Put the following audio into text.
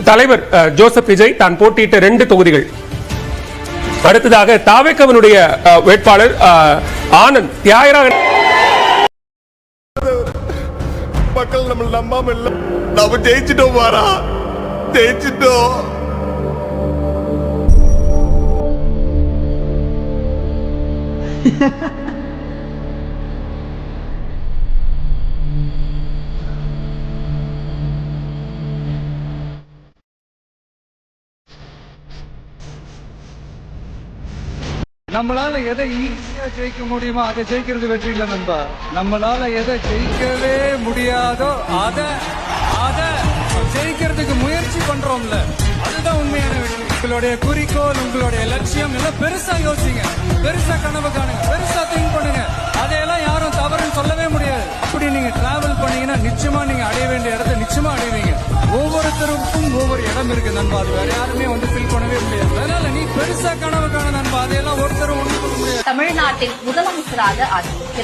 தலைவர் ஜோசப் விஜய் தான் போட்டியிட்ட 2 தொகுதிகள். அடுத்ததாக தாவேக்கவனுடைய வேட்பாளர் ஆனந்த் தியாகராக. மக்கள் நம்ம நம்பாம இல்ல, நாம ஜெயிச்சிட்டோம். வாரா ஜெயிச்சிட்டோம். நம்மளால எதை ஈஸியா ஜெயிக்க முடியுமோ அதை ஜெயிக்கிறது வெற்றி இல்லை நண்பா. நம்மளால எதை ஜெயிக்கவே முடியாதோ அதை ஜெயிக்கிறதுக்கு முயற்சி பண்றோம்ல, அதுதான் உண்மையான வெற்றி. உங்களுடைய குறிக்கோள், உங்களுடைய லட்சியம் எல்லாம் பெருசா யோசிங்க, பெருசா கனவு காணுங்க, பெருசா திங்க் பண்ணுங்க. அதையெல்லாம் யாரும் தவறுன்னு சொல்லவே முடியாது. அப்படி நீங்க டிராவல் பண்ணீங்கன்னா நிச்சயமா நீங்க அடைய வேண்டிய இடத்தை நிச்சயமா அடைவீங்க. ஒவ்வொருத்தருக்கும் ஒவ்வொரு இடம் இருக்கு நண்பா, அது வேற யாருமே ஃபில் பண்ணவே முடியாது. அதனால நீ பெருசா கனவு காண நண்பா, அதையெல்லாம் ஒருத்தரும் ஒண்ணு சொல்ல முடியாது. தமிழ்நாட்டின் முதலமைச்சராக ஆரம்பிக்கிறார்.